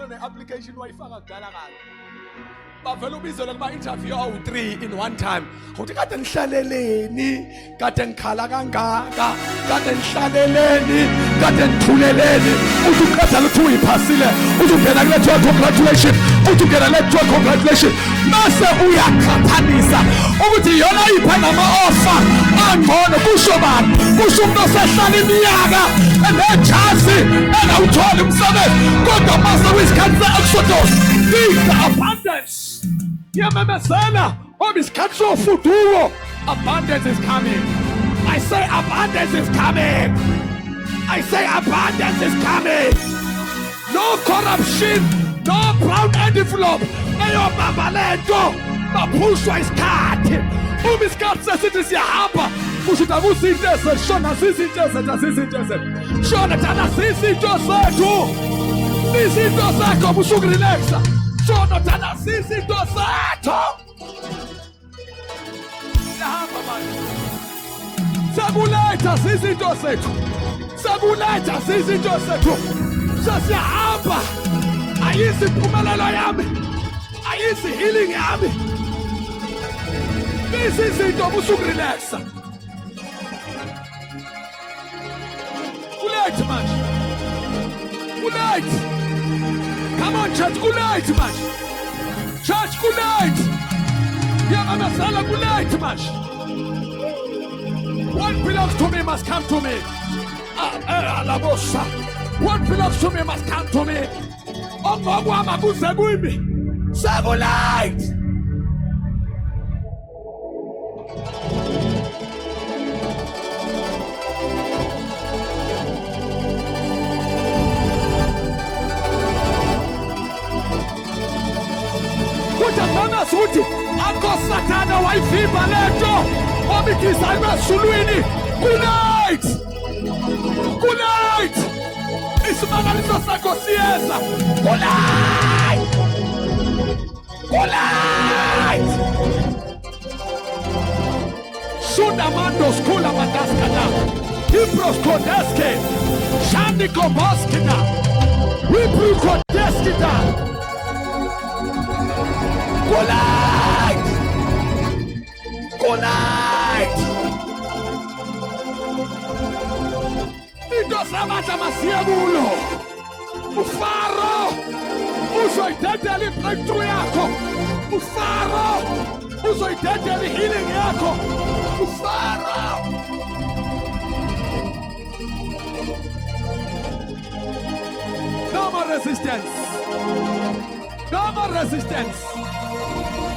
ne-application wayifaka kudala kade bavela ubizele kuma-interview awu-3 in one time ukuthi kade nihlaleleni kade ngikhala kangaka kade nihlaleleni kade nithuleleni uthi uqeda luthi uyiphasile uthi ungena kule joy congratulation uthi ungena le joy congratulation mase uyaqhathanisa ukuthi yona yipha nama-offer angcono kusho bani kusho umuntu osehlala iminyaka enejazi engawutholi umsebenzi kodwa mase kuyisikhathi se-exodus the abundance yamemezela ngoba isikhathi sofuduko abundance is coming. I say abundance is coming. I say abundance is coming. No corruption, no brown envelope. Eyobamba lento baphushwa isikhathi uma isikhathi sesithi siyahamba kusho ukuthi akusinto eseshona sizinto ezethu shona thana sizinto zethu izinto zakho busukurelaxa shona thana sizinto zethu siyahamba manje sakuletha sizinto zethu sesiyahamba ayisi impumelelo yami ayisi healing yami izinto busukurelaxa kulethe manje kulethe come on church kulethe manje church kulethe yamamazala kulethe manje what belongs to me must come to me alabosa what belongs to me must come to me ongokwami kuze kimi sekulethe Kuthangaza ukuthi akho sathana wayivimba lento obikisa emesulwini kulight isimangaliso sakho siyeza kulight Sunda mando skula mandaskana Hipros kodeske Shandi koboskina Wipru kodeskina Light! Into samandla masiyabulo. Ufaro uzoyidedela ibreakthrough yakho. Ufaro uzoyidedela healing yakho. Ufaro no more resistance. No more resistance.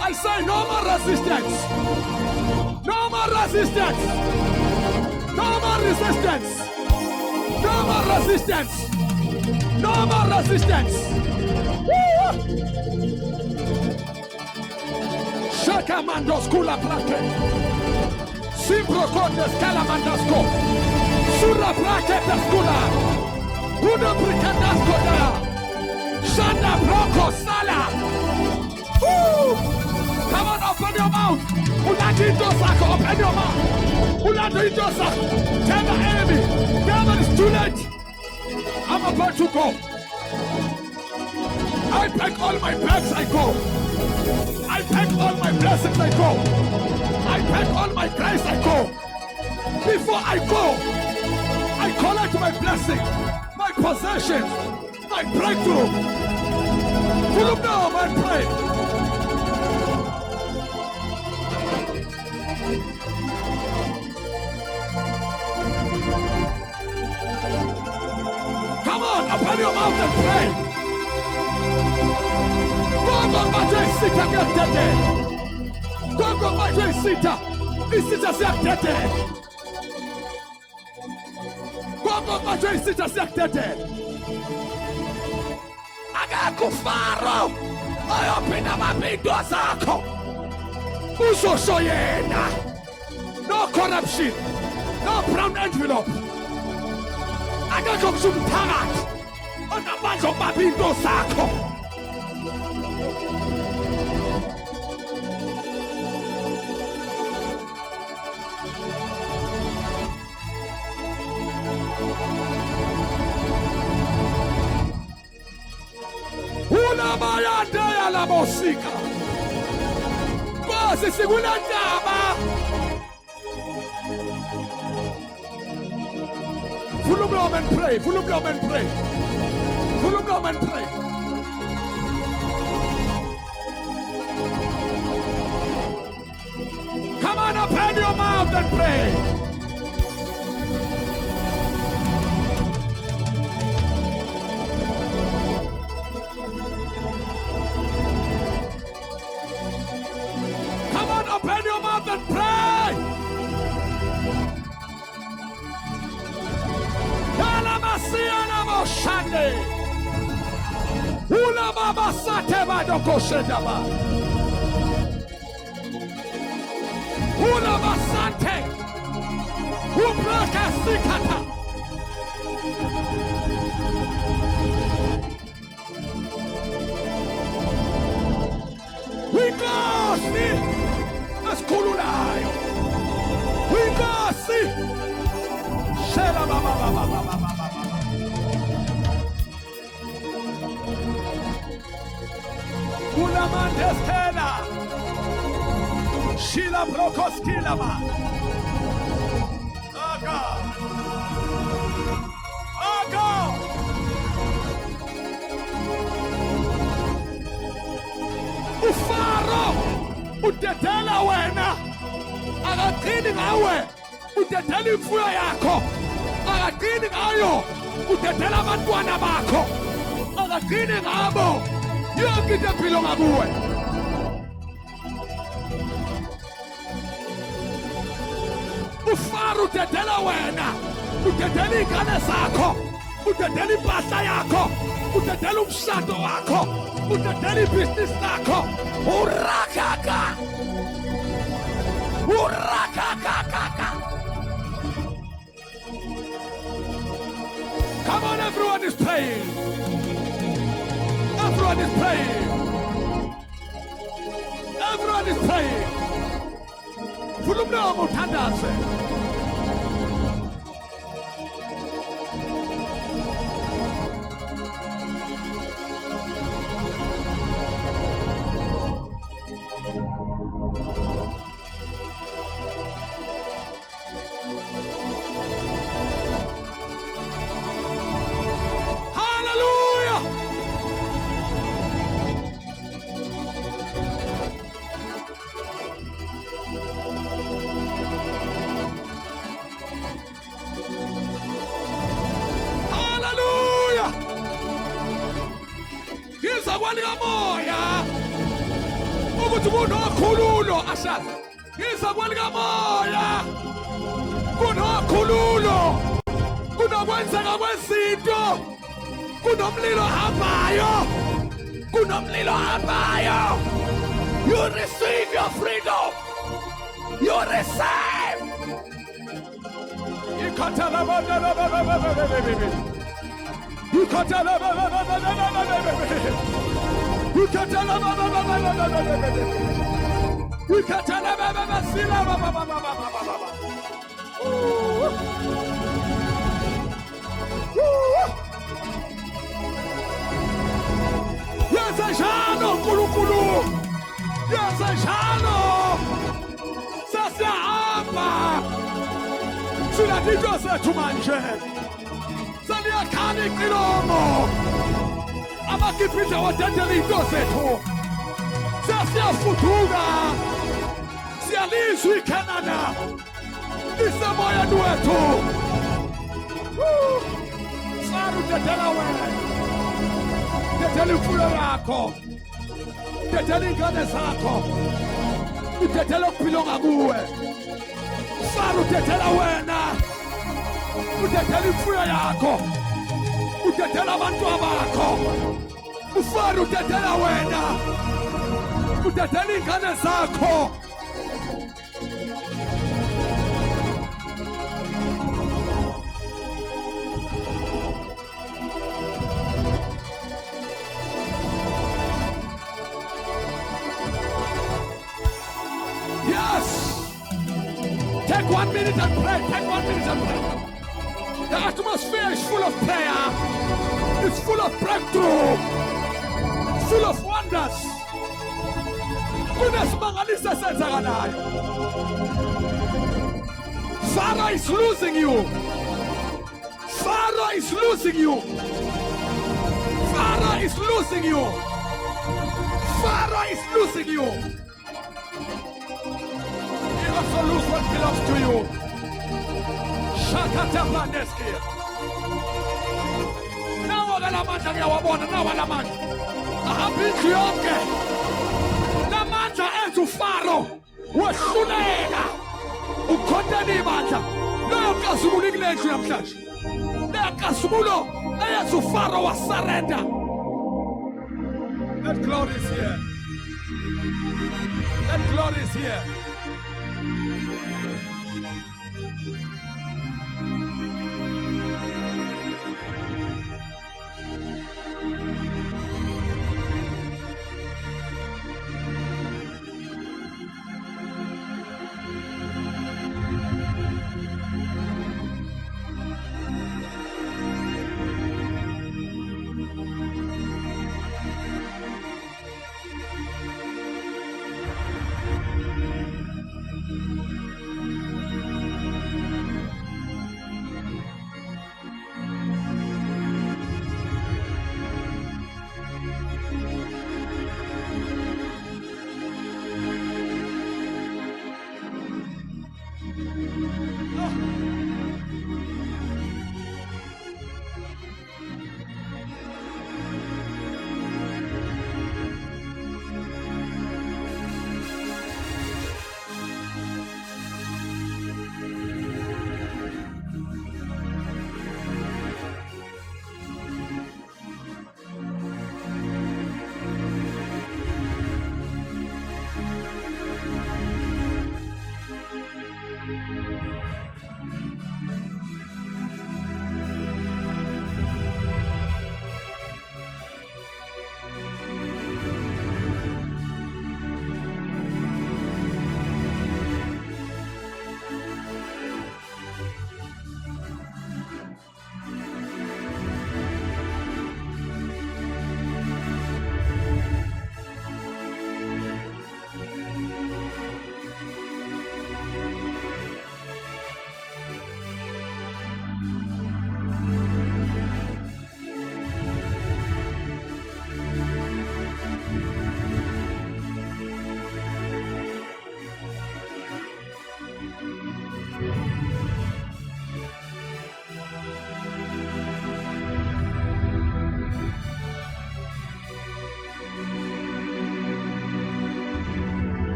I say no more resistance. No more resistance. No more resistance. No more resistance. No more resistance. Shaka mandos kula plake. Simpro condes calamandasko. Sura plake da skula. Uno prikandasko da. Kosala. Woo! Come on, open your mouth. Open your mouth. Tell the enemy, devil, it's too late. I'm about to go. I pack all my bags, I go. I pack all my blessings, I go. I pack all my grace, I go. Before I go, I collect my blessing, my possessions, my breakthrough. Full of now, my pray. Come on, open your mouth and pray. Go, Majo, Sita, get dead. Go, Majo, Sita. Isita, get dead. Go, Majo, Sita, get dead. Agakufaro. I open up my window, Zako. Uso soyena. No corruption. No brown envelope. Agakufumphakathi. Onamandla okubaphinto zakho. Unabayande yala musika. Bose sikunandaba. Full of love and pray. Full of love and pray. Full of love and pray. Come on, open your mouth and pray. Come on, open your mouth and pray. Shande Ula Baba Sateba Doko Shedaba Ula Basante Ubraka Sikata We go see Escululayo We go see Shela Baba Ulamandeskela Shila Brokoskilaba Aga Aga Ufaro Utetela wena Agaqini ngawe Utetela imfuyo yakho Agaqini ngayo Utetela abantwana bakho Agaqini ngabo Yonke into empilo ngakuwe Ufaro utetela wena utetela ingane zakho utetela impahla yakho utetela umshado wakho utetela ibhizinisi lakho urakaka Come on, everyone is praying. Everyone is praying. Everyone is praying. Fulumna muthandase. Moya ukuthi kunokhululo ashaza yiza kwalika moya kunokhululo kunokwenzeka kwezinto kunomlilo hambayo you receive your freedom you receive you Yezejano nkulunkulu, yezejano sasiyahamba sinadinto zethu manje saliyakhana iqilomo amakipita wadedela into zethu sasiyafuduka siyalizwa iKhanada lisemoyeni wethu. Faro udedela wena, udedela imfuyo yakho, udedela iy'ngane zakho, udedela okuphila ngakuwe. Faro udedela wena, udedela imfuyo yakho, udedela abantwabakho. Ufaro udedela wena, udedela iy'ngane zakho. Take 1 minute and pray. Take 1 minute and pray. The atmosphere is full of prayer. It's full of breakthrough. Full of wonders. Kunesimangalisa senzakalayo. Pharaoh is losing you. Pharaoh is losing you. Pharaoh is losing you. Pharaoh is losing you. Also lose what belongs to you. Shakata Bandeski. Now la mancha ngiyawabona, nawa la mancha. Ahambinji yonke. La mancha enza uFaro wehluleka. Ukhontana ibandla. Leyo nkazumulo ikulendlu namhlanje. Leyo nkazumulo eyenza uFaro wasurrender. That glory is here. That glory is here.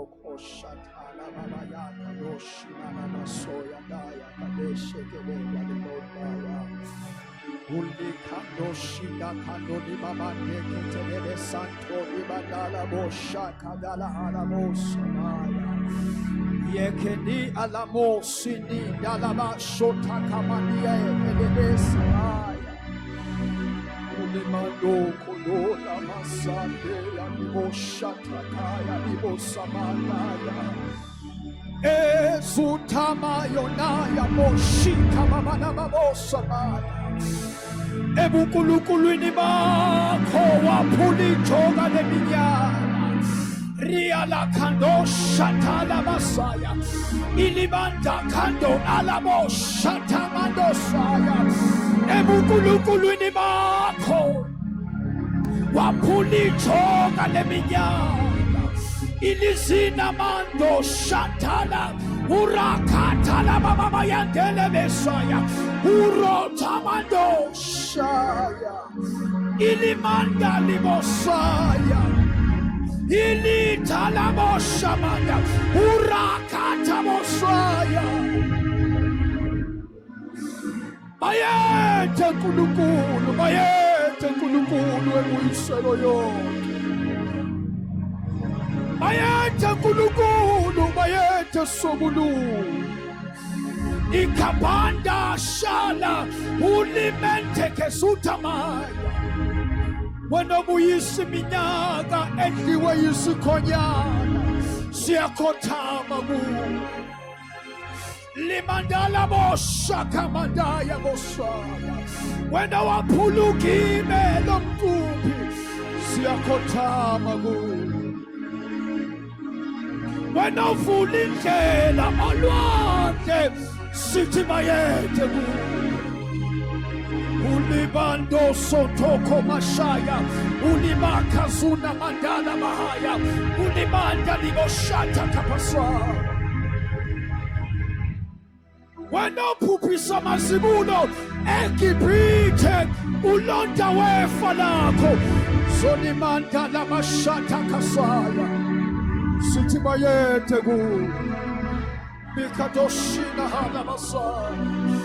Roko Shatala Baba Yaka Doshina Mama Soya Daya Kadeshe Kebeya Lodaya Uli Kando Shida Kando Di Baba Neke Telebe Santo Di Badala Bosha Kadala Alamo Samaya Yekeni Alamo Sini Dalaba Shota Kamania Elebe Samaya Ulimando Kodola Masande Libo Shatakaya Libo Samanaya Ezutama Yonaya Moshika Mamana Mamosamaya Ebukulukulini Bako Wapuli Toga de Minyana Riala Kando Shatala Masaya Ilimanda Kando Alamo Shatamando Saya Ebukulukulini Bako Wapuli Toga de Minyana Ilizina Mando Shatala Urakatala Baba Yandele Mesaya Urotamando Shaya Ilimanda Limosaya Ilitalamo Shamanda Urakata Mosaya Mayete kulukulu Emuisero yoke Mayete kulukulu Mayete sobulu Ikabanda shala ulimente kesutamaya Wena buyisi minyaga endiwe yisikonyana Siyakotama bu Limandala bosha kamandaya bosaya Wena wapulukime lomtupi Siyakotama bu Wena ufulindlela olwandle Sithi mayete bu Ulibando sotoko mashaya Ulibaka zuna mandala mahaya Ulibanda liboshata kapasa Wena pupisa mazibuno Ekipite ulonda wefa lako Zoni mandala mashata kasaya Sithi mayete bu Mikadoshina hala masaya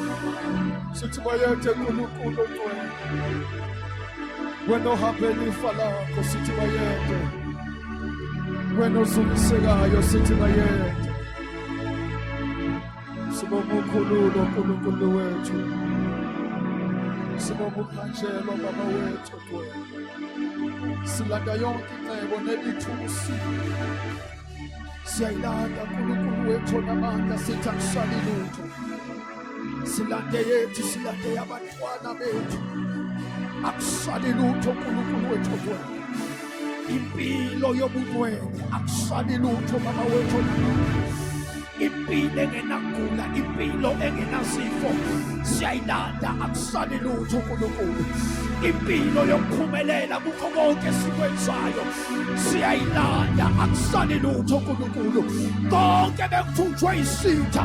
Sithi mayete kulukulu twe Weno hapeli falako sithi mayete Weno zulisekayo sithi mayete Sibomukululo kulukulu wethu Sibomukhanjelo baba wethu twe Silanda yonke incebo nelithusi Siyayilanda kulukulu wethu namandla sithi akusali lutho Silande yethu silande yabantwana bethu akusali lutho uNkulunkulu wethu impilo yobuntwini akusali lutho baba wethu impilo engenagula impilo engenazifo siyayilanda akusali lutho uNkulunkulu impilo yokuphumelela kukho konke sikwenzayo siyayilanda akusali lutho uNkulunkulu konke bekuthunjwe isitha